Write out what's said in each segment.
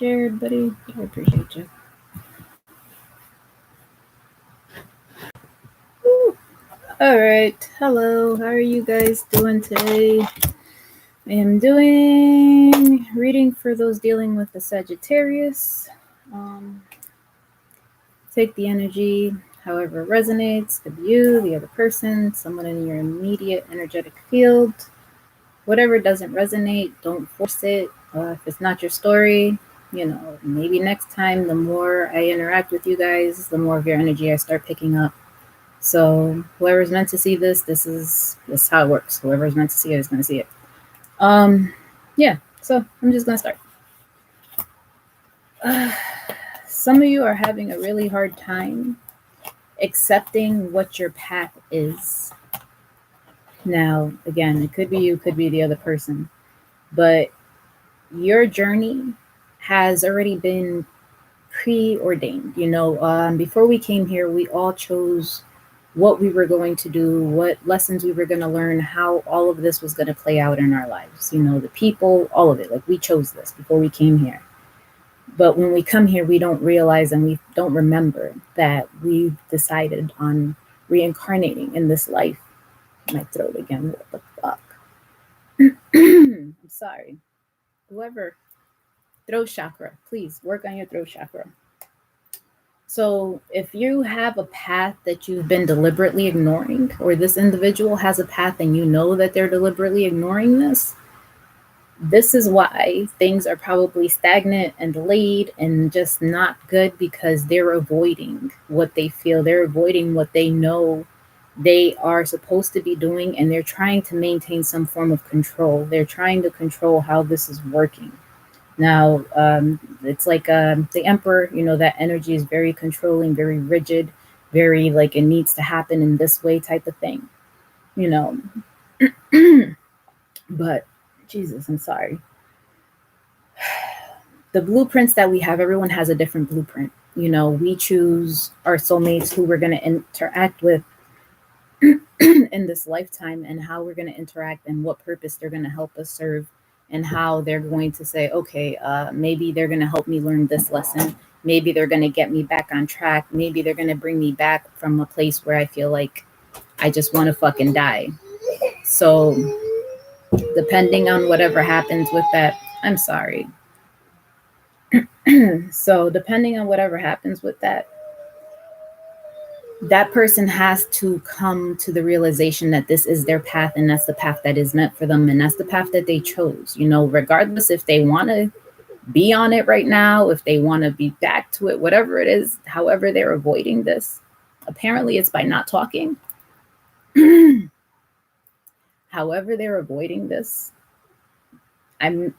shared, buddy. I appreciate you. Woo. All right. Hello. How are you guys doing today? I am doing reading for those dealing with the Sagittarius. Um, take the energy however it resonates with you, the other person, someone in your immediate energetic field. Whatever doesn't resonate, don't force it. If it's not your story, maybe next time, the more I interact with you guys, the more of your energy I start picking up. So whoever's meant to see this is how it works. Whoever's meant to see it is going to see it. Yeah. So I'm just going to start. Some of you are having a really hard time accepting what your path is. Now, again, it could be you, could be the other person, but your journey has already been preordained. Before we came here, we all chose what we were going to do, what lessons we were going to learn, how all of this was going to play out in our lives. The people, all of it. Like, we chose this before we came here. But when we come here, we don't realize and we don't remember that we decided on reincarnating in this life. My throat again. What the fuck? I'm sorry. Whoever, throat chakra, please work on your throat chakra. So if you have a path that you've been deliberately ignoring, or this individual has a path and you know that they're deliberately ignoring this is why things are probably stagnant and delayed and just not good, because they're avoiding what they feel. They're avoiding what they know they are supposed to be doing, and they're trying to maintain some form of control. They're trying to control how this is working. Now, it's like the emperor, that energy is very controlling, very rigid, very like it needs to happen in this way type of thing, But Jesus, I'm sorry. The blueprints that we have, everyone has a different blueprint. We choose our soulmates, who we're going to interact with in this lifetime, and how we're going to interact and what purpose they're going to help us serve, and how they're going to say, okay, maybe they're going to help me learn this lesson. Maybe they're going to get me back on track. Maybe they're going to bring me back from a place where I feel like I just want to fucking die. So depending on whatever happens with that, I'm sorry. So depending on whatever happens with that person has to come to the realization that this is their path, and that's the path that is meant for them, and that's the path that they chose, regardless if they want to be on it right now, if they want to be back to it, whatever it is. However they're avoiding this, apparently it's by not talking. However they're avoiding this, I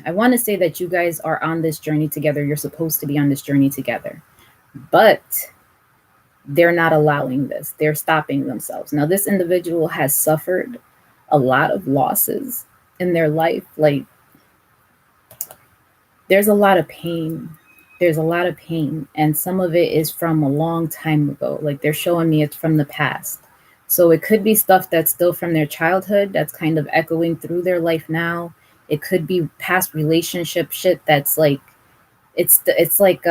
want to say that you guys are on this journey together. You're supposed to be on this journey together, but they're not allowing this. They're stopping themselves. Now, this individual has suffered a lot of losses in their life. Like, there's a lot of pain. There's a lot of pain. And some of it is from a long time ago. Like, they're showing me it's from the past. So it could be stuff that's still from their childhood that's kind of echoing through their life now. It could be past relationship shit that's like, it's like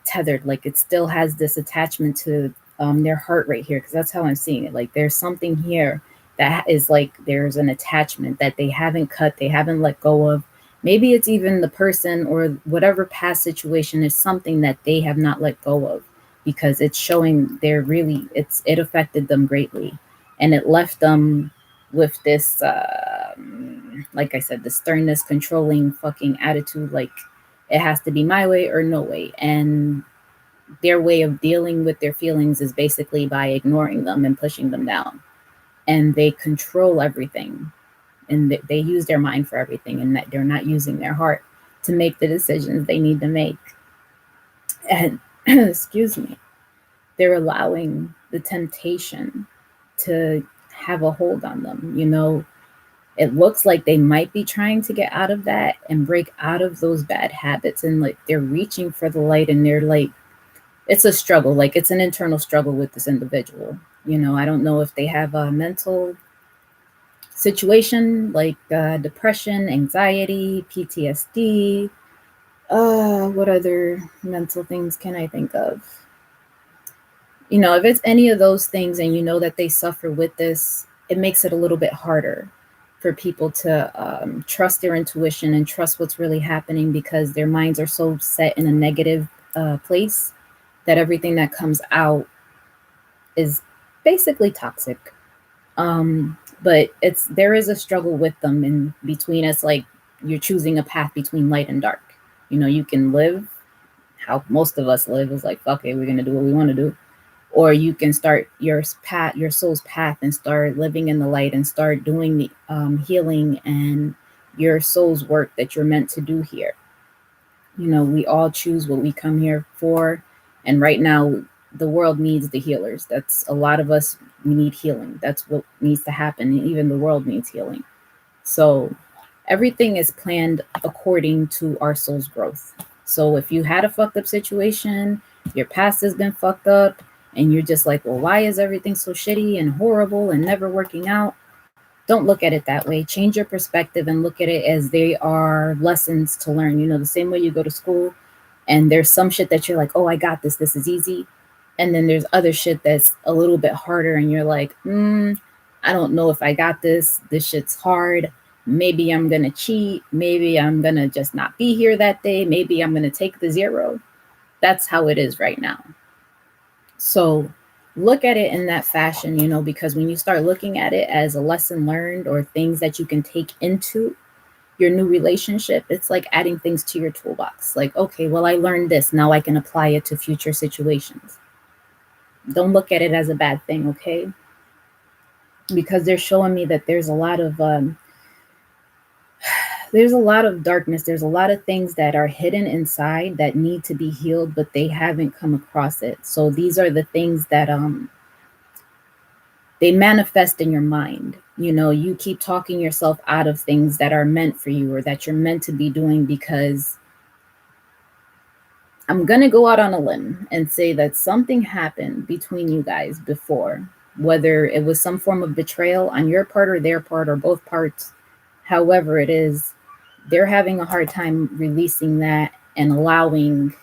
tethered. Like, it still has this attachment to their heart right here, because that's how I'm seeing it. Like, there's something here that is like there's an attachment that they haven't cut, they haven't let go of. Maybe it's even the person or whatever past situation is something that they have not let go of, because it's showing it affected them greatly, and it left them with this like I said, the sternness, controlling fucking attitude. Like, it has to be my way or no way. And their way of dealing with their feelings is basically by ignoring them and pushing them down. And they control everything. And they use their mind for everything, and that they're not using their heart to make the decisions they need to make. And excuse me, they're allowing the temptation to have a hold on them. It looks like they might be trying to get out of that and break out of those bad habits, and like they're reaching for the light, and they're like, it's a struggle. Like, it's an internal struggle with this individual. I don't know if they have a mental situation like depression, anxiety, PTSD, What other mental things can I think of? You know, if it's any of those things and you know that they suffer with this, it makes it a little bit harder for people to trust their intuition and trust what's really happening, because their minds are so set in a negative place that everything that comes out is basically toxic. But it's there is a struggle with them in between. It's like you're choosing a path between light and dark. You know, you can live how most of us live, is like, okay, we're gonna do what we want to do, or you can start your path, your soul's path, and start living in the light and start doing the healing and your soul's work that you're meant to do here. You know, we all choose what we come here for, and right now the world needs the healers. That's a lot of us. We need healing. That's what needs to happen. Even the world needs healing. So everything is planned according to our soul's growth. So if you had a fucked up situation, your past has been fucked up, and you're just like, well, why is everything so shitty and horrible and never working out? Don't look at it that way. Change your perspective and look at it as they are lessons to learn. You know, the same way you go to school and there's some shit that you're like, oh, I got this. This is easy. And then there's other shit that's a little bit harder. And you're like, I don't know if I got this. This shit's hard. Maybe I'm going to cheat. Maybe I'm going to just not be here that day. Maybe I'm going to take the zero. That's how it is right now. So look at it in that fashion, you know, because when you start looking at it as a lesson learned or things that you can take into your new relationship, it's like adding things to your toolbox. Like, okay, well, I learned this. Now I can apply it to future situations. Don't look at it as a bad thing, okay? Because they're showing me that there's a lot of darkness. There's a lot of things that are hidden inside that need to be healed, but they haven't come across it. So these are the things that they manifest in your mind. You know, you keep talking yourself out of things that are meant for you or that you're meant to be doing, because I'm going to go out on a limb and say that something happened between you guys before, whether it was some form of betrayal on your part or their part or both parts. However it is, they're having a hard time releasing that and allowing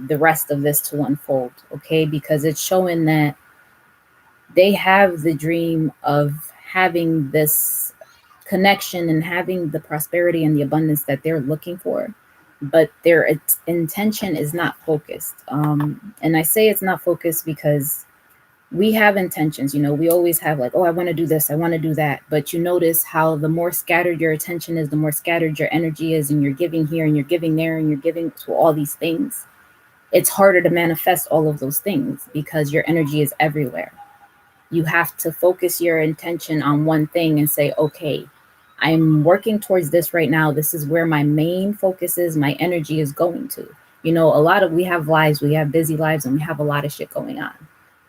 the rest of this to unfold, okay? Because it's showing that they have the dream of having this connection and having the prosperity and the abundance that they're looking for, but their intention is not focused. And I say it's not focused because we have intentions. You know, we always have like, oh, I want to do this, I want to do that. But you notice how the more scattered your attention is, the more scattered your energy is, and you're giving here and you're giving there and you're giving to all these things. It's harder to manifest all of those things because your energy is everywhere. You have to focus your intention on one thing and say, okay, I'm working towards this right now. This is where my main focus is. My energy is going to. You know, we have lives, we have busy lives, and we have a lot of shit going on.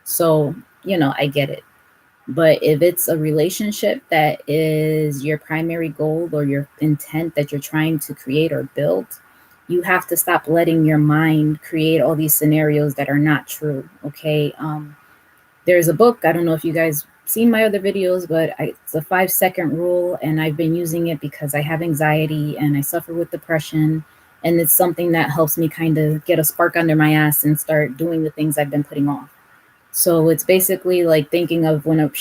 So, you know, I get it. But if it's a relationship that is your primary goal or your intent that you're trying to create or build, you have to stop letting your mind create all these scenarios that are not true. Okay. There's a book. I don't know if you guys seen my other videos, but it's a 5-second rule. And I've been using it because I have anxiety and I suffer with depression. And it's something that helps me kind of get a spark under my ass and start doing the things I've been putting off. So it's basically like thinking of when a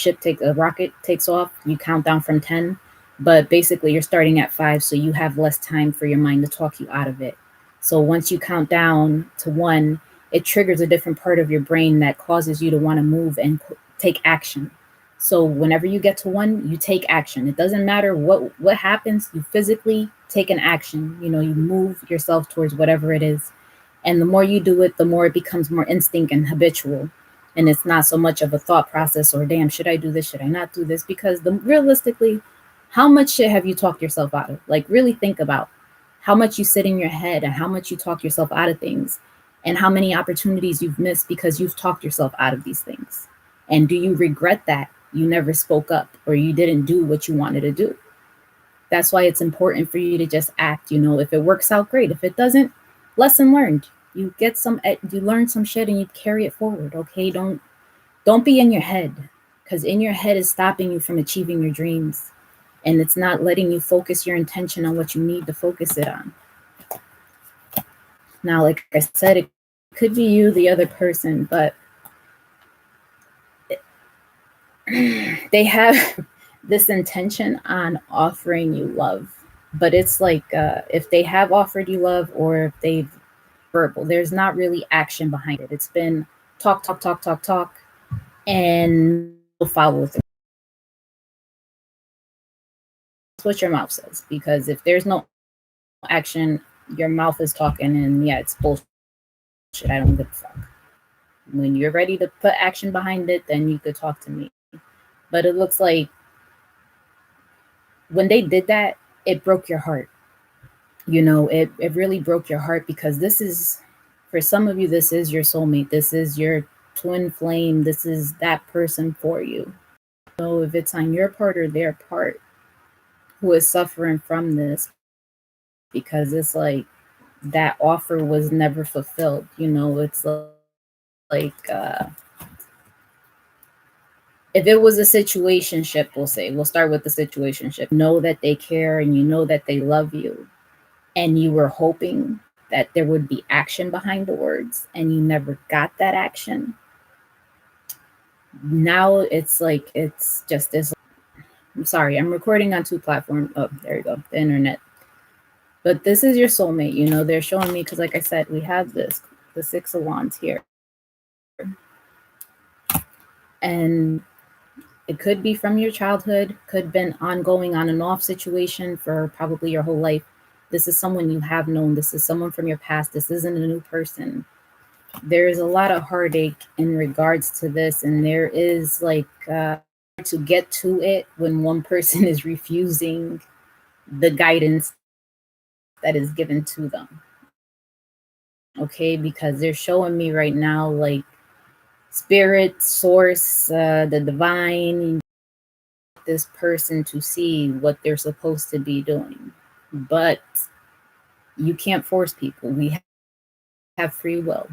rocket takes off, you count down from 10, but basically you're starting at 5. So you have less time for your mind to talk you out of it. So once you count down to 1, it triggers a different part of your brain that causes you to want to move and take action. So whenever you get to 1, you take action. It doesn't matter what happens, you physically take an action. You know, you move yourself towards whatever it is. And the more you do it, the more it becomes more instinct and habitual. And it's not so much of a thought process or, damn, should I do this? Should I not do this? Because realistically, how much shit have you talked yourself out of? Like, really think about how much you sit in your head and how much you talk yourself out of things, and how many opportunities you've missed because you've talked yourself out of these things. And do you regret that you never spoke up or you didn't do what you wanted to do? That's why it's important for you to just act. You know, if it works out, great. If it doesn't, lesson learned. You learn some shit and you carry it forward. Okay. Don't be in your head, because in your head is stopping you from achieving your dreams. And it's not letting you focus your intention on what you need to focus it on. Now, like I said, it could be you, the other person, but they have this intention on offering you love. But it's like if they have offered you love or if they've verbal, there's not really action behind it. It's been talk, talk, talk, talk, talk, and no follow through. That's what your mouth says. Because if there's no action, your mouth is talking, and yeah, it's bullshit. I don't give a fuck. When you're ready to put action behind it, then you could talk to me. But it looks like when they did that, it broke your heart. It really broke your heart because this is, for some of you, this is your soulmate. This is your twin flame. This is that person for you. So if it's on your part or their part who is suffering from this, because it's like that offer was never fulfilled. It's like if it was a situationship, we'll start with the situationship. Know that they care and you know that they love you, and you were hoping that there would be action behind the words, and you never got that action. Now it's like it's just this. I'm sorry, I'm recording on two platforms. Oh, there you go, the internet. But this is your soulmate. They're showing me because, like I said, we have the Six of Wands here, and it could be from your childhood, could have been ongoing on and off situation for probably your whole life. This is someone you have known. This is someone from your past. This isn't a new person. There is a lot of heartache in regards to this, and there is like to get to it when one person is refusing the guidance that is given to them. Okay, because they're showing me right now like spirit, source, the divine, this person to see what they're supposed to be doing. But you can't force people. We have free will.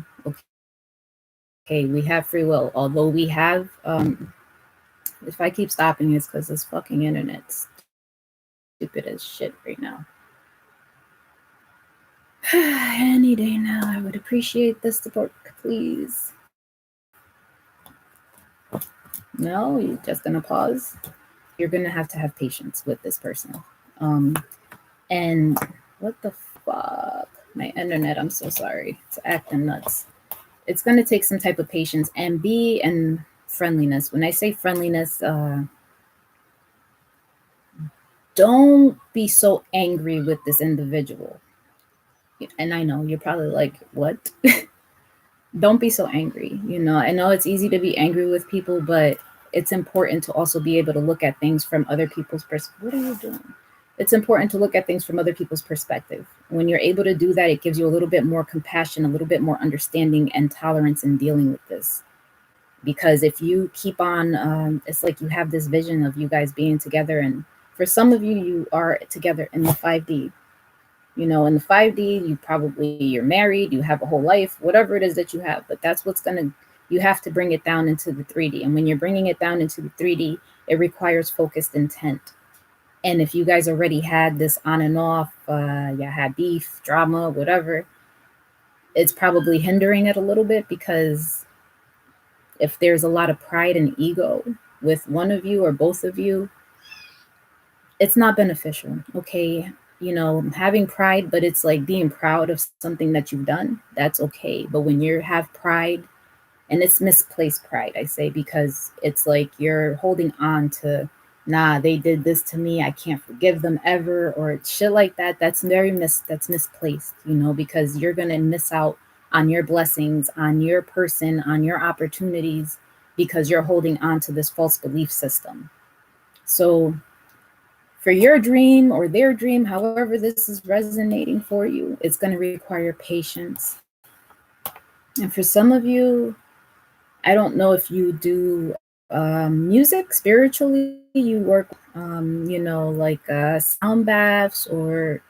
Okay, we have free will. Although we have, if I keep stopping, it's because this fucking internet's stupid as shit right now. Any day now, I would appreciate the support, please. No, you're just gonna pause. You're gonna have to have patience with this person. And what the fuck? My internet, I'm so sorry. It's acting nuts. It's gonna take some type of patience and friendliness. When I say friendliness, don't be so angry with this individual. And I know you're probably like, what? Don't be so angry. I know it's easy to be angry with people, but it's important to also be able to look at things from other people's perspective. What are you doing? It's important to look at things from other people's perspective. When you're able to do that, it gives you a little bit more compassion, a little bit more understanding and tolerance in dealing with this. Because if you keep on, it's like you have this vision of you guys being together. And for some of you, you are together in the 5D. In the 5D, you're married, you have a whole life, whatever it is that you have. But that's you have to bring it down into the 3D. And when you're bringing it down into the 3D, it requires focused intent. And if you guys already had this on and off, you had beef, drama, whatever, it's probably hindering it a little bit, because if there's a lot of pride and ego with one of you or both of you, it's not beneficial. Okay, having pride, but it's like being proud of something that you've done, that's okay. But when you have pride, and it's misplaced pride, I say, because it's like you're holding on to, nah, they did this to me, I can't forgive them ever, or shit like that. That's that's misplaced, because you're gonna miss out on your blessings, on your person, on your opportunities, because you're holding on to this false belief system. So for your dream or their dream, however this is resonating for you, it's going to require patience. And for some of you, I don't know if you do music spiritually, you work, like sound baths, or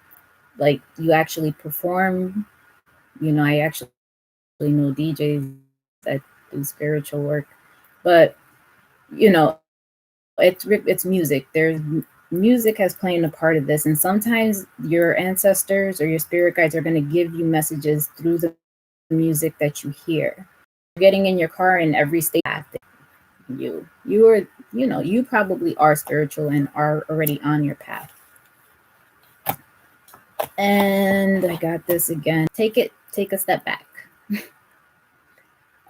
like you actually perform. I actually know DJs that do spiritual work, but it's music. There's music has played a part of this, and sometimes your ancestors or your spirit guides are going to give you messages through the music that you hear. Getting in your car in every state, you are, you probably are spiritual and are already on your path. And I got this again. Take a step back.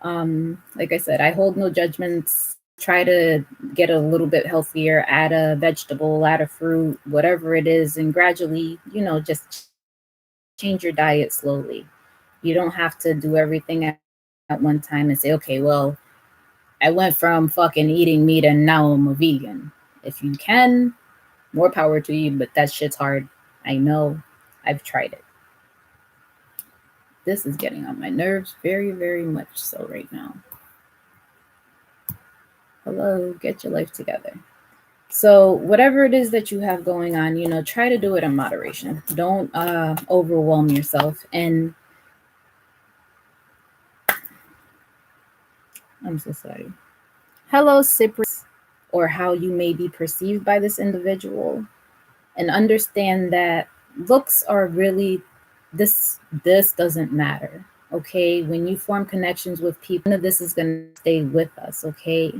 Like I said, I hold no judgments. Try to get a little bit healthier, add a vegetable, add a fruit, whatever it is, and gradually, just change your diet slowly. You don't have to do everything at one time and say, okay, well, I went from fucking eating meat and now I'm a vegan. If you can, more power to you, but that shit's hard. I know. I've tried it. This is getting on my nerves very, very much so right now. Hello, get your life together. So whatever it is that you have going on, try to do it in moderation. Don't overwhelm yourself. And I'm so sorry. Hello, Cyprus, or how you may be perceived by this individual, and understand that looks are really this doesn't matter. Okay, when you form connections with people, none of this is going to stay with us. Okay,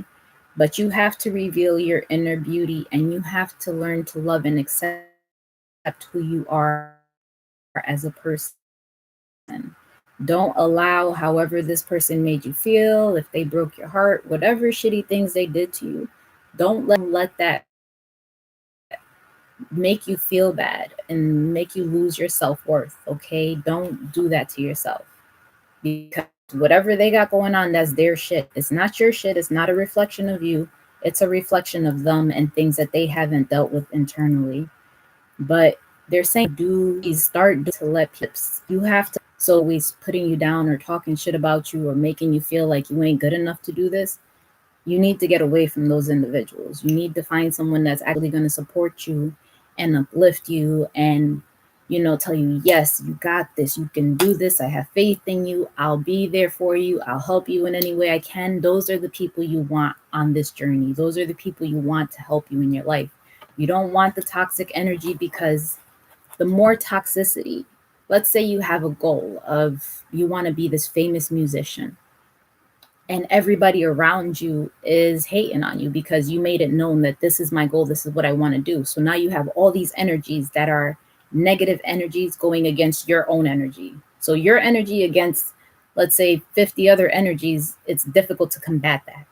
but you have to reveal your inner beauty, and you have to learn to love and accept who you are as a person. Don't allow however this person made you feel, if they broke your heart, whatever shitty things they did to you, don't let that make you feel bad and make you lose your self-worth. Okay, don't do that to yourself, because whatever they got going on, that's their shit. It's not your shit. It's not a reflection of you. It's a reflection of them and things that they haven't dealt with internally. But they're saying start to let pips. You have to, so always putting you down or talking shit about you or making you feel like you ain't good enough to do this. You need to get away from those individuals. You need to find someone that's actually going to support you and uplift you and, tell you, yes, you got this. You can do this. I have faith in you. I'll be there for you. I'll help you in any way I can. Those are the people you want on this journey. Those are the people you want to help you in your life. You don't want the toxic energy, because the more toxicity, let's say you have a goal of you want to be this famous musician, and everybody around you is hating on you because you made it known that this is my goal, this is what I want to do. So now you have all these energies that are negative energies going against your own energy. So your energy against, let's say, 50 other energies, it's difficult to combat that.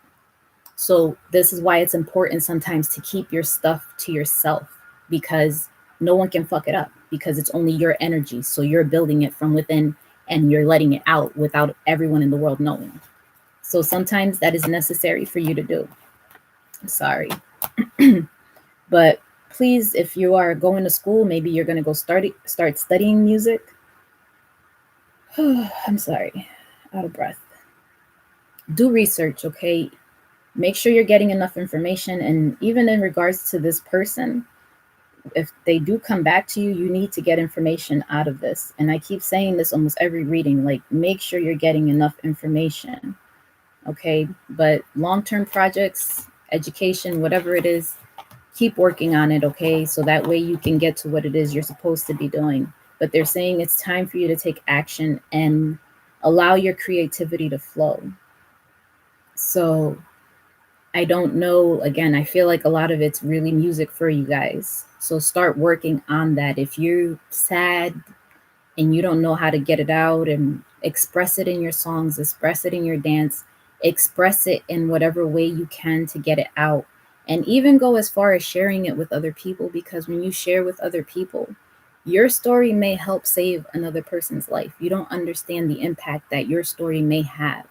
So this is why it's important sometimes to keep your stuff to yourself, because no one can fuck it up, because it's only your energy. So you're building it from within and you're letting it out without everyone in the world knowing. So sometimes that is necessary for you to do. I'm sorry. But please, if you are going to school, maybe you're going to go start studying music. I'm sorry, out of breath. Do research, okay? Make sure you're getting enough information. And even in regards to this person, if they do come back to you, you need to get information out of this. And I keep saying this almost every reading, like, make sure you're getting enough information. Okay, but long-term projects, education, whatever it is, keep working on it, okay? So that way you can get to what it is you're supposed to be doing. But they're saying it's time for you to take action and allow your creativity to flow. So I don't know, again, I feel like a lot of it's really music for you guys. So start working on that. If you're sad and you don't know how to get it out, and express it in your songs, express it in your dance, express it in whatever way you can to get it out. And even go as far as sharing it with other people, because when you share with other people, your story may help save another person's life. You don't understand the impact that your story may have.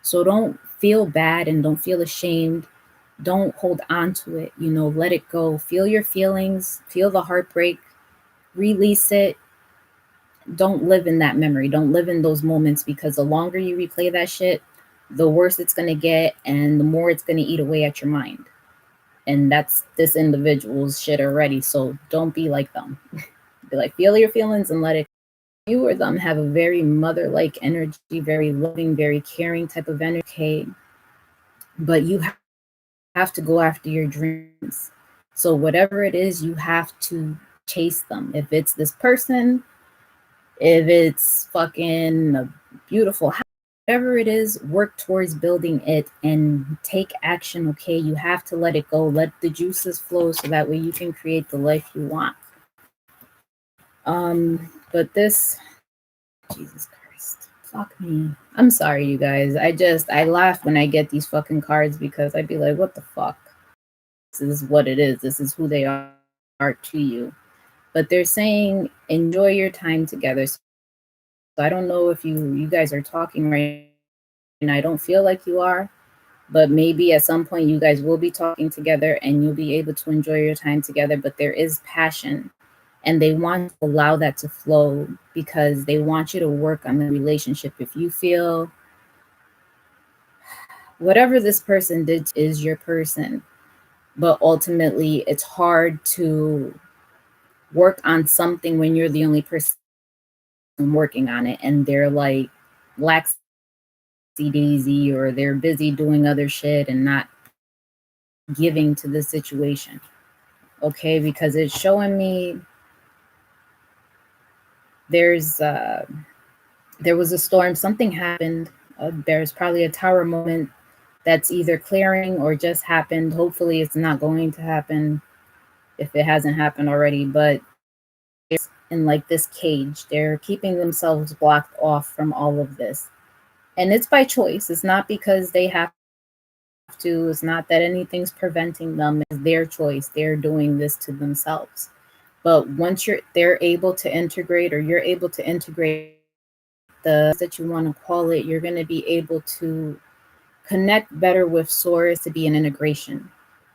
So don't feel bad and don't feel ashamed. Don't hold on to it, let it go. Feel your feelings, feel the heartbreak, release it. Don't live in that memory. Don't live in those moments, because the longer you replay that shit, the worse it's going to get and the more it's going to eat away at your mind. And that's this individual's shit already. So don't be like them. Be like, feel your feelings and let it. You or them have a very mother-like energy, very loving, very caring type of energy. Okay? But you have to go after your dreams. So whatever it is, you have to chase them. If it's this person, if it's fucking a beautiful house, whatever it is, work towards building it and take action. Okay, you have to let it go, let the juices flow, so that way you can create the life you want. But this, Jesus Christ, fuck me. I'm sorry, you guys. I laugh when I get these fucking cards because I'd be like, what the fuck? This is what it is. This is who they are to you. But they're saying enjoy your time together. So I don't know if you guys are talking right now. I don't feel like you are, but maybe at some point you guys will be talking together and you'll be able to enjoy your time together. But there is passion, and they want to allow that to flow because they want you to work on the relationship. If you feel whatever this person did is your person, but ultimately it's hard to work on something when you're the only person working on it and they're like laxy daisy, or they're busy doing other shit and not giving to the situation. Okay, because it's showing me there's there was a storm, something happened. There's probably a tower moment that's either clearing or just happened. Hopefully it's not going to happen if it hasn't happened already, but it's in like this cage. They're keeping themselves blocked off from all of this. And it's by choice. It's not because they have to. It's not that anything's preventing them. It's their choice. They're doing this to themselves. But once they're able to integrate, or you're able to integrate the that you want to call it, you're going to be able to connect better with source, to be an integration,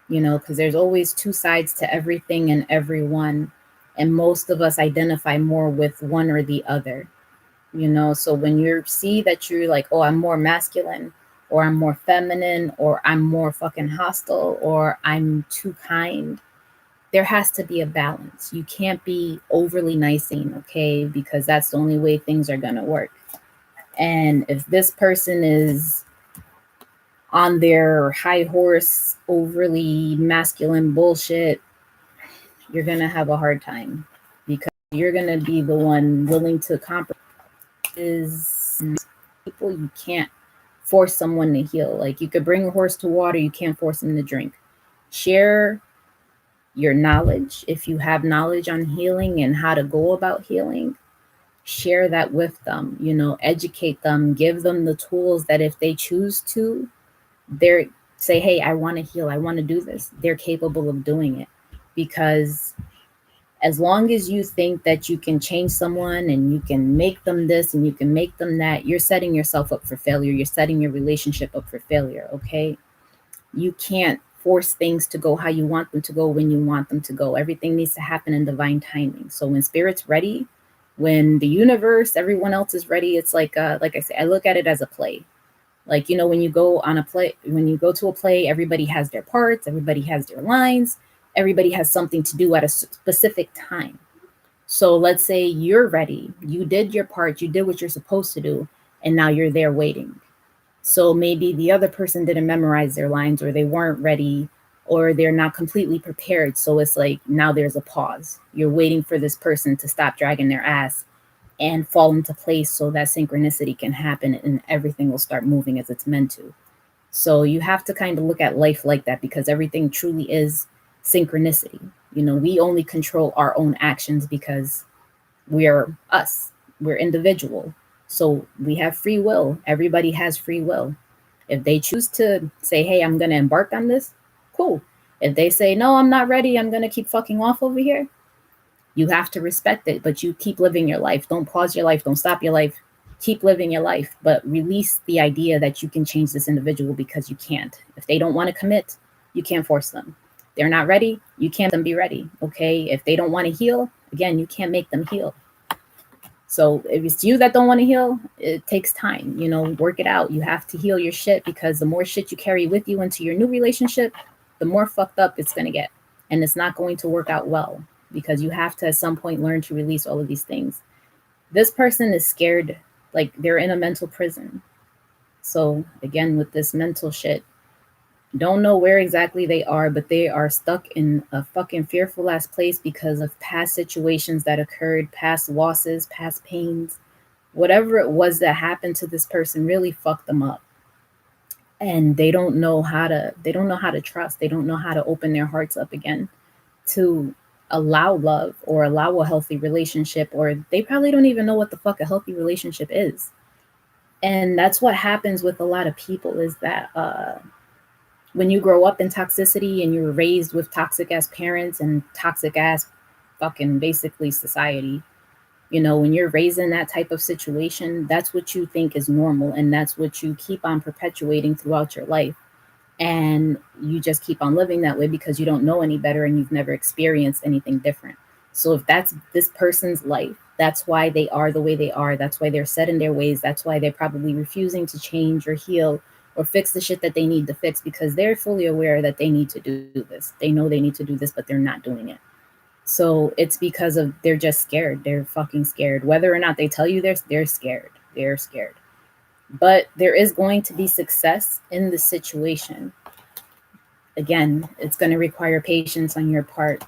because there's always two sides to everything and everyone. And most of us identify more with one or the other, So when you see that you're like, oh, I'm more masculine, or I'm more feminine, or I'm more fucking hostile, or I'm too kind, there has to be a balance. You can't be overly nice, okay? Because that's the only way things are going to work. And if this person is on their high horse, overly masculine bullshit, you're going to have a hard time, because you're going to be the one willing to compromise. People, you can't force someone to heal. Like, you could bring a horse to water, you can't force them to drink. Share your knowledge. If you have knowledge on healing and how to go about healing, share that with them, educate them, give them the tools that if they choose to, they're say, hey, I want to heal, I want to do this, they're capable of doing it. Because as long as you think that you can change someone and you can make them this and you can make them that, you're setting yourself up for failure. You're setting your relationship up for failure, okay? You can't force things to go how you want them to go when you want them to go. Everything needs to happen in divine timing. So when spirit's ready, when the universe, everyone else is ready, it's like I say, I look at it as a play. Like, when you go on a play, when you go to a play, everybody has their parts, everybody has their lines, everybody has something to do at a specific time. So let's say you're ready, you did your part, you did what you're supposed to do, and now you're there waiting. So maybe the other person didn't memorize their lines, or they weren't ready, or they're not completely prepared. So it's like now there's a pause. You're waiting for this person to stop dragging their ass and fall into place so that synchronicity can happen and everything will start moving as it's meant to. So you have to kind of look at life like that, because everything truly is synchronicity. We only control our own actions because we're us, we're individual. So we have free will. Everybody has free will. If they choose to say, hey, I'm going to embark on this, cool. If they say, no, I'm not ready, I'm going to keep fucking off over here, you have to respect it, but you keep living your life. Don't pause your life. Don't stop your life. Keep living your life, but release the idea that you can change this individual, because you can't. If they don't want to commit, you can't force them. They're not ready, you can't them be ready, okay? If they don't want to heal, again, you can't make them heal. So if it's you that don't want to heal, it takes time, work it out. You have to heal your shit, because the more shit you carry with you into your new relationship, the more fucked up it's going to get. And it's not going to work out well, because you have to at some point learn to release all of these things. This person is scared, like they're in a mental prison. So again, with this mental shit, Don't know where exactly they are, but they are stuck in a fucking fearful ass place because of past situations that occurred, past losses, past pains. Whatever it was that happened to this person really fucked them up. And they don't know how to trust. They don't know how to open their hearts up again to allow love or allow a healthy relationship, or they probably don't even know what the fuck a healthy relationship is. And that's what happens with a lot of people is that when you grow up in toxicity and you're raised with toxic ass parents and toxic ass fucking basically society, when you're raised in that type of situation, that's what you think is normal and that's what you keep on perpetuating throughout your life. And you just keep on living that way because you don't know any better and you've never experienced anything different. So if that's this person's life, that's why they are the way they are. That's why they're set in their ways. That's why they're probably refusing to change or heal or fix the shit that they need to fix because they're fully aware that they need to do this. They know they need to do this, but they're not doing it. So it's because of they're just scared. They're fucking scared. Whether or not they tell you they're scared. They're scared. But there is going to be success in the situation. Again, it's going to require patience on your part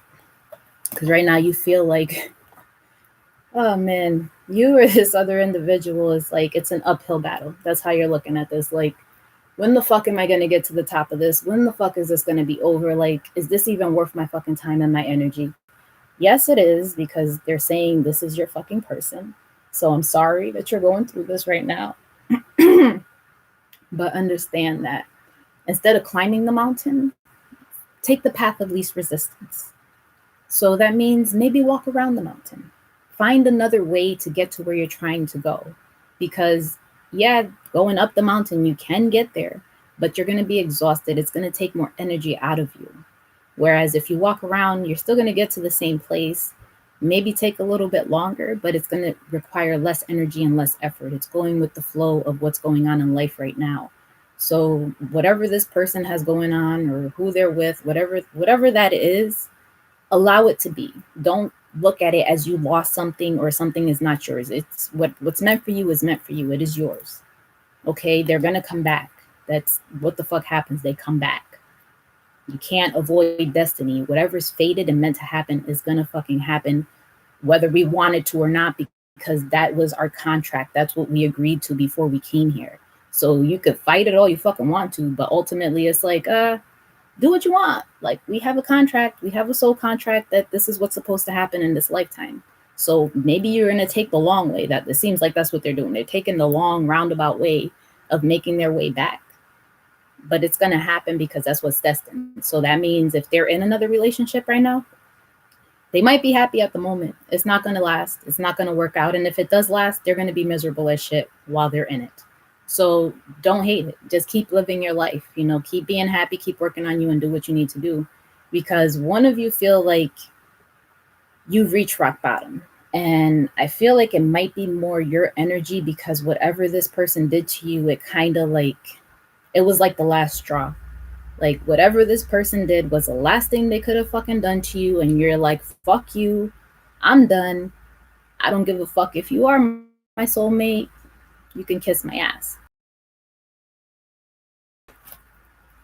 because right now you feel like, oh man, you or this other individual is like, it's an uphill battle. That's how you're looking at this. Like, when the fuck am I going to get to the top of this? When the fuck is this going to be over? Like, is this even worth my fucking time and my energy? Yes, it is, because they're saying this is your fucking person. So I'm sorry that you're going through this right now. But understand that instead of climbing the mountain, take the path of least resistance. So that means maybe walk around the mountain. Find another way to get to where you're trying to go. Because, yeah, going up the mountain, you can get there, but you're going to be exhausted. It's going to take more energy out of you. Whereas if you walk around, you're still going to get to the same place, maybe take a little bit longer, but it's going to require less energy and less effort. It's going with the flow of what's going on in life right now. So whatever this person has going on or who they're with, whatever that is, allow it to be. Don't look at it as you lost something or something is not yours. It's what's meant for you is meant for you. It is yours. Okay, they're going to come back. That's what the fuck happens. They come back. You can't avoid destiny. Whatever's fated and meant to happen is gonna fucking happen, whether we wanted to or not, because that was our contract. That's what we agreed to before we came here. So you could fight it all you fucking want to, but ultimately it's like, do what you want. Like, we have a contract, we have a soul contract that this is what's supposed to happen in this lifetime. So maybe you're gonna take the long way. That it seems like that's what they're doing. They're taking the long roundabout way of making their way back, but it's going to happen because that's what's destined. So that means if they're in another relationship right now, they might be happy at the moment. It's not going to last. It's not going to work out. And if it does last, they're going to be miserable as shit while they're in it. So don't hate it. Just keep living your life. Keep being happy, keep working on you and do what you need to do. Because one of you feel like you've reached rock bottom. And I feel like it might be more your energy because whatever this person did to you, it was like the last straw. Like, whatever this person did was the last thing they could have fucking done to you. And you're like, fuck you. I'm done. I don't give a fuck. If you are my soulmate, you can kiss my ass.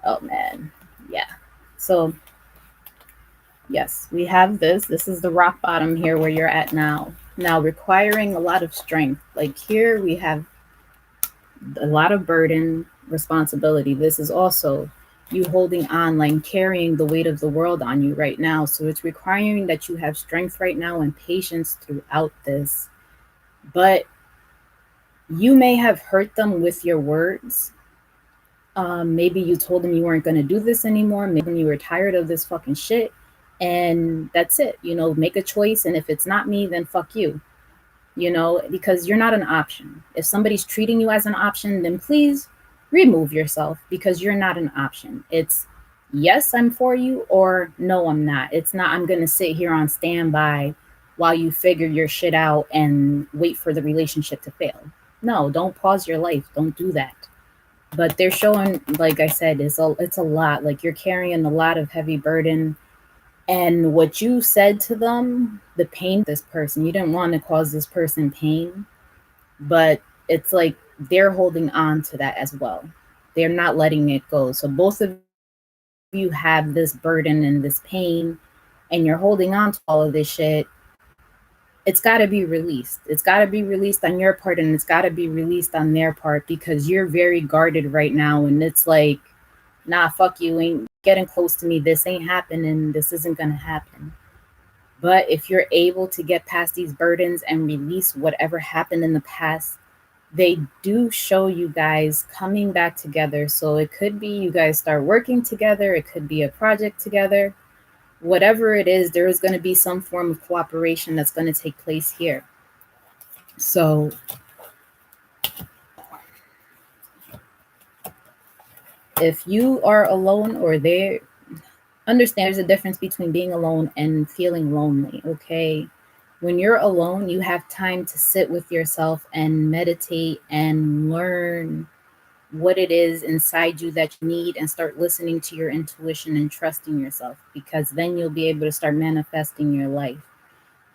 Oh, man. Yeah. So, yes, we have this. This is the rock bottom here where you're at now. Now, requiring a lot of strength. Like, here we have a lot of burden, responsibility. This is also you holding on, like carrying the weight of the world on you right now. So it's requiring that you have strength right now and patience throughout this. But you may have hurt them with your words. Maybe you told them you weren't going to do this anymore. Maybe you were tired of this fucking shit. And that's it. Make a choice. And if it's not me, then fuck you. Because you're not an option. If somebody's treating you as an option, then please remove yourself because you're not an option. It's yes, I'm for you, or no, I'm not. It's not, I'm going to sit here on standby while you figure your shit out and wait for the relationship to fail. No, don't pause your life. Don't do that. But they're showing, like I said, it's a lot. Like, you're carrying a lot of heavy burden. And what you said to them, the pain, this person, you didn't want to cause this person pain, but it's like they're holding on to that as well. They're not letting it go. So both of you have this burden and this pain and you're holding on to all of this shit, it's got to be released. It's got to be released on your part and it's got to be released on their part because you're very guarded right now. And it's like, nah, fuck you, ain't getting close to me. This ain't happening. This isn't going to happen. But if you're able to get past these burdens and release whatever happened in the past, they do show you guys coming back together. So it could be you guys start working together, it could be a project together. Whatever it is, there is going to be some form of cooperation that's going to take place here. So if you are alone or they understand there's a difference between being alone and feeling lonely, okay? When you're alone, you have time to sit with yourself and meditate and learn what it is inside you that you need and start listening to your intuition and trusting yourself, because then you'll be able to start manifesting your life.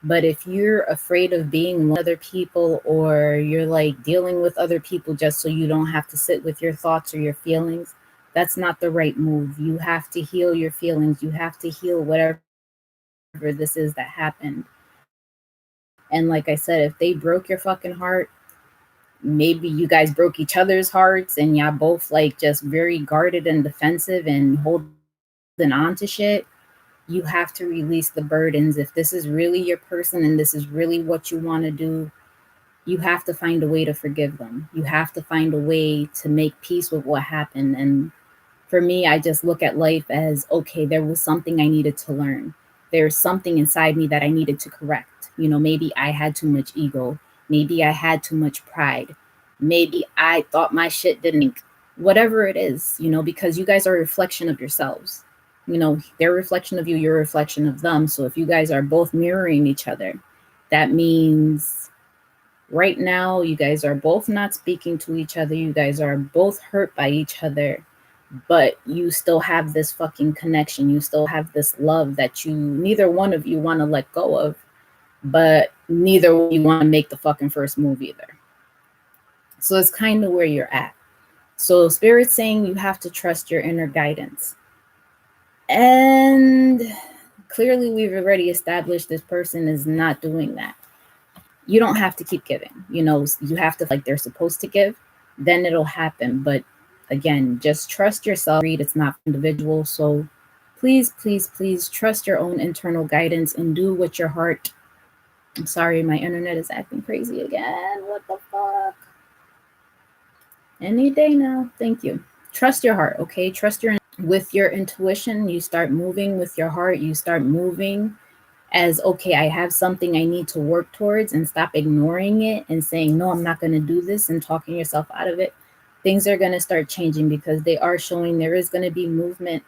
But if you're afraid of being with other people or you're like dealing with other people just so you don't have to sit with your thoughts or your feelings, that's not the right move. You have to heal your feelings. You have to heal whatever this is that happened. And like I said, if they broke your fucking heart, maybe you guys broke each other's hearts and y'all both like just very guarded and defensive and holding on to shit. You have to release the burdens. If this is really your person and this is really what you want to do, you have to find a way to forgive them. You have to find a way to make peace with what happened. And for me, I just look at life as, okay, there was something I needed to learn. There's something inside me that I needed to correct. You know, maybe I had too much ego. Maybe I had too much pride. Maybe I thought my shit didn't, whatever it is, you know, because you guys are a reflection of yourselves. You know, they're a reflection of you, you're a reflection of them. So if you guys are both mirroring each other, that means right now you guys are both not speaking to each other. You guys are both hurt by each other, but you still have this fucking connection. You still have this love that you, neither one of you want to let go of, but neither one of you want to make the fucking first move either. So it's kind of where you're at. So Spirit's saying you have to trust your inner guidance. And clearly we've already established this person is not doing that. You don't have to keep giving. You know, you have to, like they're supposed to give, then it'll happen. But again, just trust yourself. It's not individual. So please, please, please trust your own internal guidance and do what your heart. I'm sorry, my internet is acting crazy again. What the fuck? Any day now. Thank you. Trust your heart, okay? Trust your with your intuition. You start moving with your heart. You start moving as, okay, I have something I need to work towards, and stop ignoring it and saying, no, I'm not going to do this, and talking yourself out of it. Things are going to start changing because they are showing there is going to be movement.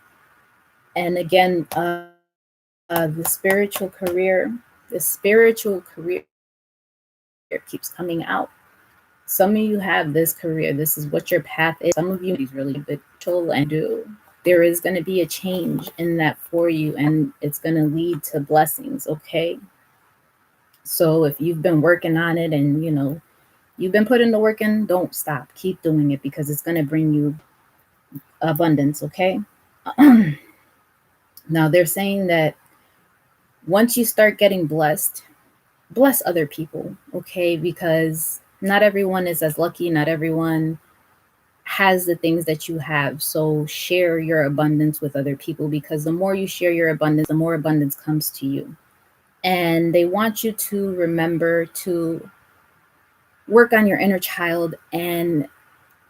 And again, the spiritual career keeps coming out. Some of you have this career. This is what your path is. Some of you is really habitual and do. There is going to be a change in that for you, and it's going to lead to blessings, okay? So if you've been working on it and, you know, you've been putting the work in, don't stop. Keep doing it because it's going to bring you abundance, okay? Now, they're saying that once you start getting blessed, bless other people, okay? Because not everyone is as lucky. Not everyone has the things that you have. So share your abundance with other people, because the more you share your abundance, the more abundance comes to you. And they want you to remember to work on your inner child and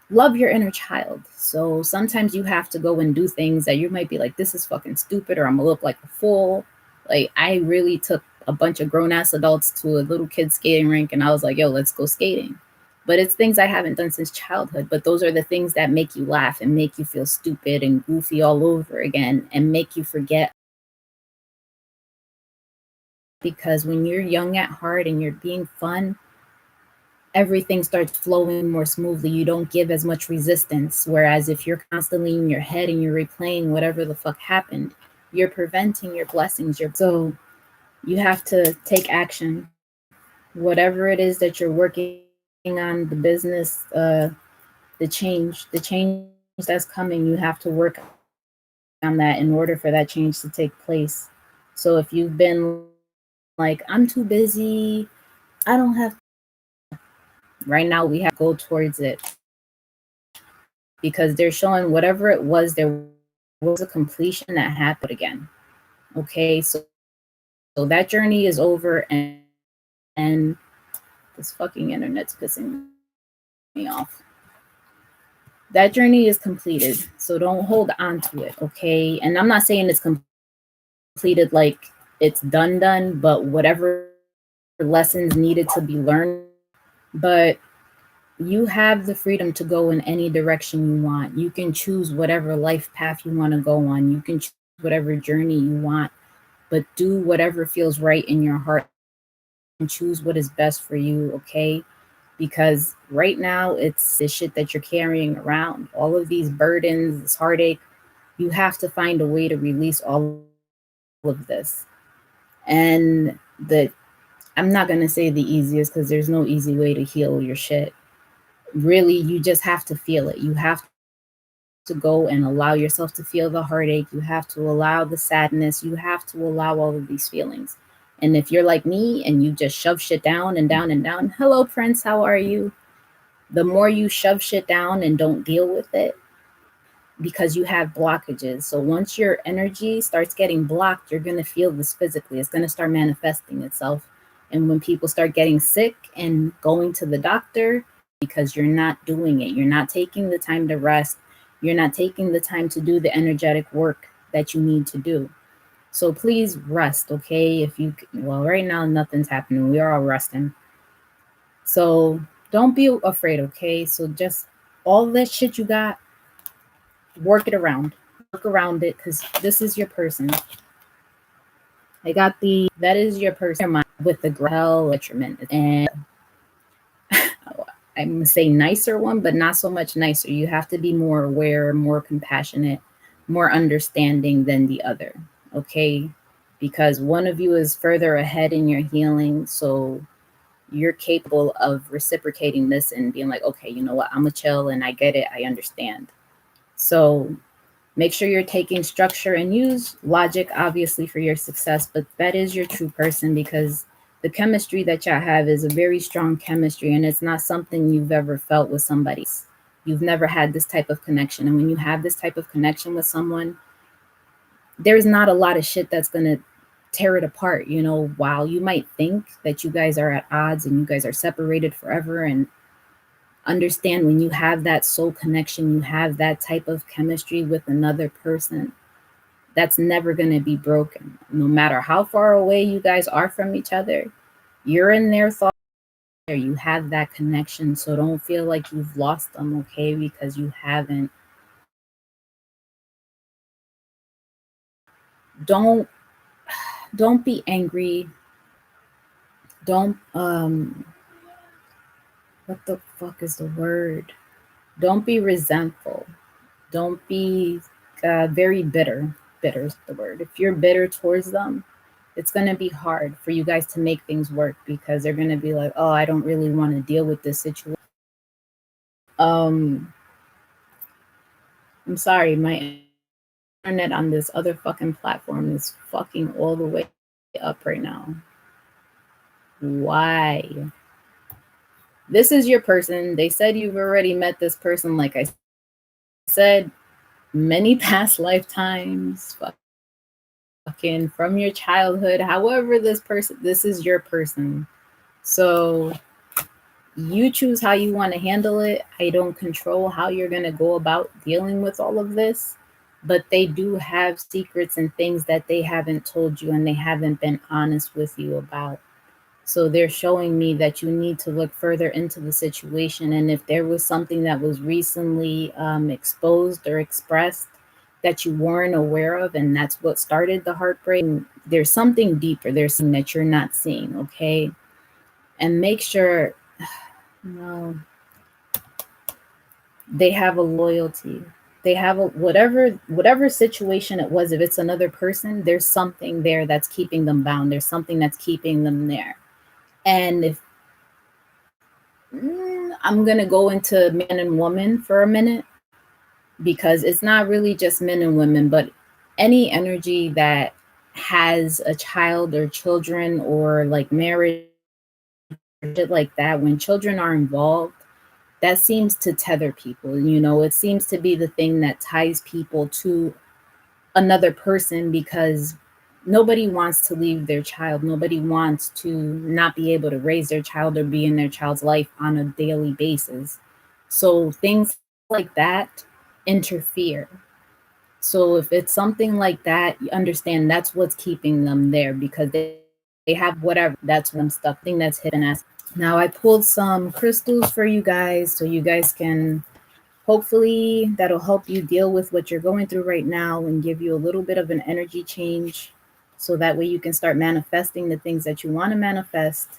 love your inner child. So sometimes you have to go and do things that you might be like, this is fucking stupid, or I'm gonna look like a fool. Like, I really took a bunch of grown-ass adults to a little kid skating rink and I was like, yo, let's go skating. But it's things I haven't done since childhood. But those are the things that make you laugh and make you feel stupid and goofy all over again and make you forget. Because when you're young at heart and you're being fun, everything starts flowing more smoothly. You don't give as much resistance. Whereas if you're constantly in your head and you're replaying whatever the fuck happened, you're preventing your blessings. So you have to take action. Whatever it is that you're working on, the business, the change that's coming, you have to work on that in order for that change to take place. So if you've been like, I'm too busy, I don't have, right now we have to go towards it, because they're showing whatever it was, there was a completion that happened again. Okay, so that journey is over, and this fucking internet's pissing me off. That journey is completed, so don't hold on to it, okay? And I'm not saying it's completed like it's done, but whatever lessons needed to be learned, but you have the freedom to go in any direction you want. You can choose whatever life path you want to go on. You can choose whatever journey you want, but do whatever feels right in your heart and choose what is best for you, okay? Because right now it's the shit that you're carrying around, all of these burdens, this heartache. You have to find a way to release all of this. And I'm not going to say the easiest, because there's no easy way to heal your shit. Really, you just have to feel it. You have to go and allow yourself to feel the heartache. You have to allow the sadness. You have to allow all of these feelings. And if you're like me and you just shove shit down and down and down, hello, Prince, how are you? The more you shove shit down and don't deal with it, because you have blockages. So once your energy starts getting blocked, you're going to feel this physically. It's going to start manifesting itself. And when people start getting sick and going to the doctor, because you're not doing it, you're not taking the time to rest, you're not taking the time to do the energetic work that you need to do. So please rest, okay? Well, right now nothing's happening. We are all resting. So don't be afraid, okay? So just all that shit you got, work it around. Work around it, because this is your person. That is your person with the hell detriment. And I'm going to say nicer one, but not so much nicer. You have to be more aware, more compassionate, more understanding than the other, okay? Because one of you is further ahead in your healing, so you're capable of reciprocating this and being like, okay, you know what, I'm a chill and I get it, I understand. So make sure you're taking structure and use logic, obviously, for your success, but that is your true person, because the chemistry that y'all have is a very strong chemistry, and it's not something you've ever felt with somebody else. You've never had this type of connection. And when you have this type of connection with someone, there's not a lot of shit that's going to tear it apart. You know, while you might think that you guys are at odds and you guys are separated forever, and understand, when you have that soul connection, you have that type of chemistry with another person, that's never going to be broken. No matter how far away you guys are from each other, you're in their thoughts. You have that connection. So don't feel like you've lost them, okay? Because you haven't. Don't be angry. Don't what the fuck is the word? Don't be resentful. Don't be very bitter. Bitter is the word. If you're bitter towards them, it's going to be hard for you guys to make things work, because they're going to be like, oh, I don't really want to deal with this situation. I'm sorry, my internet on this other fucking platform is fucking all the way up right now. Why? This is your person. They said you've already met this person, like I said, many past lifetimes, fucking from your childhood. However, this is your person. So you choose how you want to handle it. I don't control how you're going to go about dealing with all of this, but they do have secrets and things that they haven't told you, and they haven't been honest with you about. So they're showing me that you need to look further into the situation. And if there was something that was recently exposed or expressed that you weren't aware of, and that's what started the heartbreak, there's something deeper. There's something that you're not seeing, okay? And make sure, no, they have a loyalty. They have a whatever situation it was. If it's another person, there's something there that's keeping them bound. There's something that's keeping them there. And if I'm going to go into man and woman for a minute, because it's not really just men and women, but any energy that has a child or children or like marriage or shit like that, when children are involved, that seems to tether people. You know, it seems to be the thing that ties people to another person because nobody wants to leave their child. Nobody wants to not be able to raise their child or be in their child's life on a daily basis. So things like that interfere. So if it's something like that, you understand that's what's keeping them there because they have whatever that's them stuff, thing that's hidden as. Now I pulled some crystals for you guys so you guys can hopefully that'll help you deal with what you're going through right now and give you a little bit of an energy change so that way you can start manifesting the things that you want to manifest.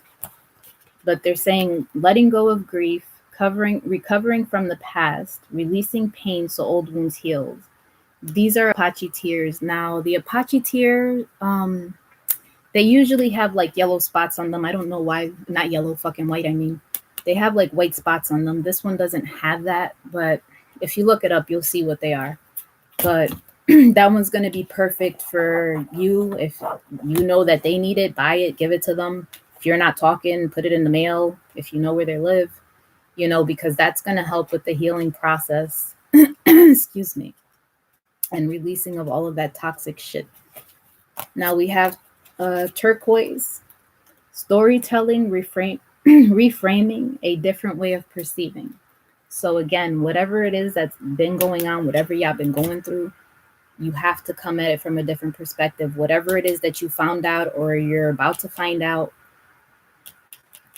But they're saying letting go of grief, recovering from the past, releasing pain so old wounds heal. These are Apache tears. Now, the Apache tear, they usually have like yellow spots on them. I don't know why, not yellow, fucking white. I mean, they have like white spots on them. This one doesn't have that, but if you look it up, you'll see what they are. But that one's going to be perfect for you. If you know that they need it, buy it, give it to them. If you're not talking, put it in the mail. If you know where they live, you know, because that's going to help with the healing process. Excuse me. And releasing of all of that toxic shit. Now we have turquoise, storytelling, reframing a different way of perceiving. So again, whatever it is that's been going on, whatever y'all been going through, you have to come at it from a different perspective. Whatever it is that you found out or you're about to find out,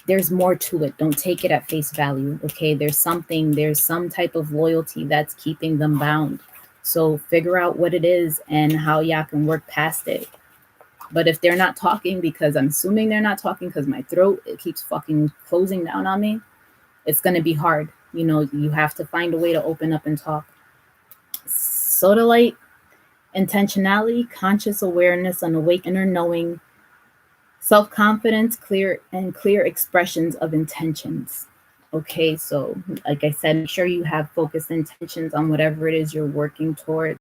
there's more to it. Don't take it at face value. Okay, there's some type of loyalty that's keeping them bound. So figure out what it is and how y'all can work past it. But if they're not talking, because I'm assuming they're not talking because my throat, it keeps fucking closing down on me, it's going to be hard. You know, you have to find a way to open up and talk. Sodalite, intentionality, conscious awareness, and awake inner knowing, self-confidence, clear expressions of intentions. Okay, so like I said, make sure you have focused intentions on whatever it is you're working toward.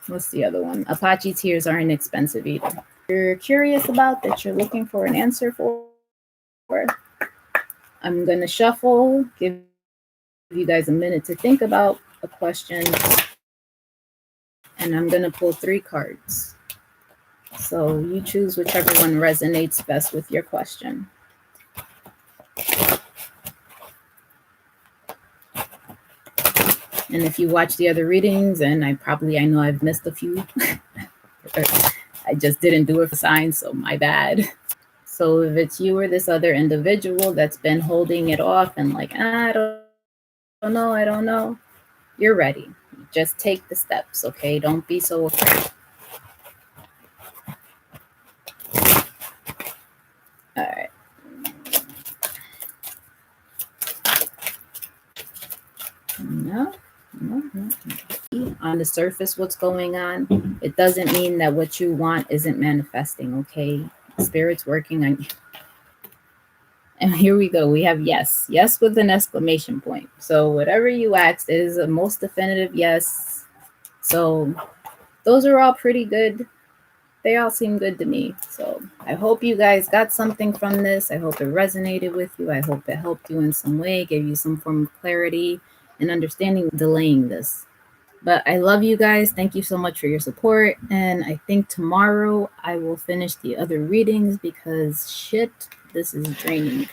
What's the other one? Apache tears are inexpensive either. You're curious about that you're looking for an answer for. I'm going to shuffle, give you guys a minute to think about a question, and I'm going to pull 3 cards. So you choose whichever one resonates best with your question. And if you watch the other readings, and I know I've missed a few, I just didn't do it for signs, so my bad. So if it's you or this other individual that's been holding it off and like, I don't know, you're ready. Just take the steps, okay? Don't be so afraid. All right. No. On the surface, what's going on, it doesn't mean that what you want isn't manifesting, okay? Spirit's working on you. And here we go. We have yes. Yes with an exclamation point. So whatever you asked is a most definitive yes. So those are all pretty good. They all seem good to me. So I hope you guys got something from this. I hope it resonated with you. I hope it helped you in some way, gave you some form of clarity and understanding delaying this. But I love you guys. Thank you so much for your support. And I think tomorrow I will finish the other readings because shit, this is draining.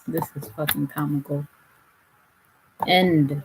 This is fucking comical. End.